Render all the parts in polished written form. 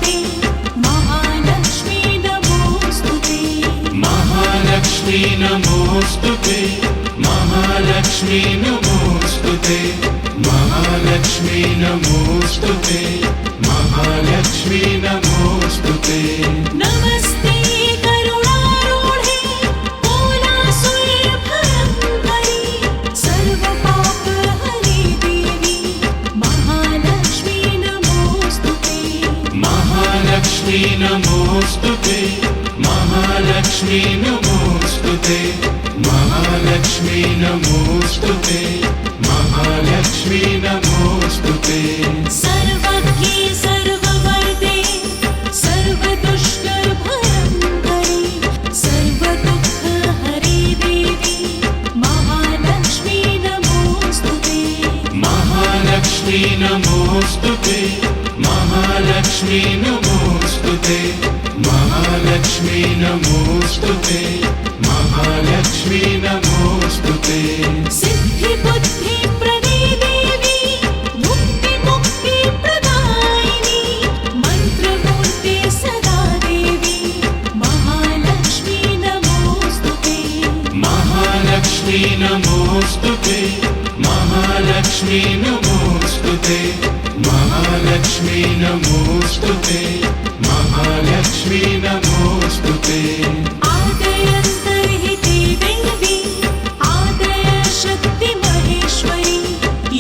ते महालक्ष्मी नमोस्तुते महालक्ष्मी नमोस्तुते महालक्ष्मी नमोस्तुते महालक्ष्मी नमोस्तुते महालक्ष्मी नमोस्तुते नमस्ते करुणारूढे कोलासुरभयङ्करी सर्वपापहरे देवी महालक्ष्मी नमोस्तुते महालक्ष्मी नमोस्तुते महालक्ष्मी नमोस्तुते महालक्ष्मी नमोस्तुते महालक्ष्मी नमोस्तुते सर्वज्ञे सर्ववरदे सर्वदुष्टभयङ्करी सर्वदुःखहरे देवी महालक्ष्मी नमोस्तुते महालक्ष्मी नमोस्तुते महालक्ष्मी नमोस्तुते महालक्ष्मी नमोस्तुते महालक्ष्मी नमोस्तुते सिद्धिबुद्धिप्रदे देवी मुक्तिमुक्तिप्रदायिनी मन्त्रमूर्ते सदा देवी महालक्ष्मी नमोस्तुते महालक्ष्मी नमोस्तुते महालक्ष्मी नमोस्तुते महालक्ष्मी नमोस्तुते महालक्ष्मी नमोस्तुते आदयन्तर्हिते देवी आदय शक्ति महेश्वरी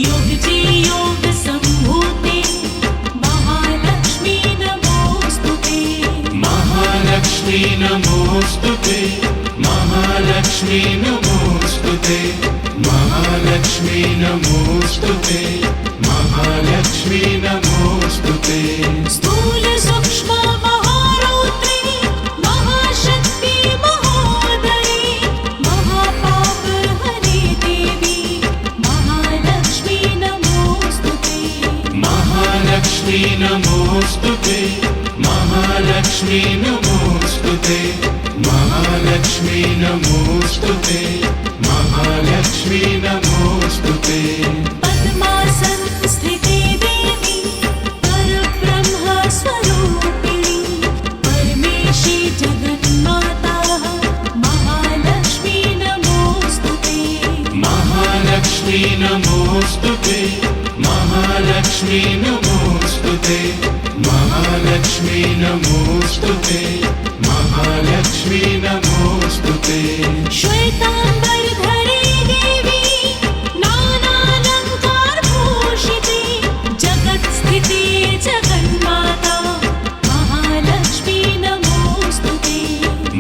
योगजे योगसम्भूते महालक्ष्मी नमोस्तुते महालक्ष्मी नमोस्तुते महालक्ष्मी नमोस्तुते महालक्ष्मी नमोस्तुते महालक्ष्मी नमोस्तुते स्थूल सूक्ष्म महारौद्रे महाशक्ति महोदरे महापापहरे देवी महालक्ष्मी नमोस्तुते महालक्ष्मी नमोस्तुते महालक्ष्मी नमोस्तुते महालक्ष्मी नमोस्तुते महालक्ष्मी नमोस्तुते पद्मासनस्थिते देवी परब्रह्मस्वरूपिणी परमेशी जगन्माता महालक्ष्मी नमोस्तुते महालक्ष्मी नमोस्तुते महालक्ष्मी नमोस्तुते महालक्ष्मी नमोस्तुते महालक्ष्मी नमोस्तुते श्वेताम्बरधरे देवी नानालङ्कारभूषिते जगत्स्थिते जगन्माता महालक्ष्मी नमोस्तुते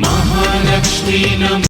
महालक्ष्मी नमो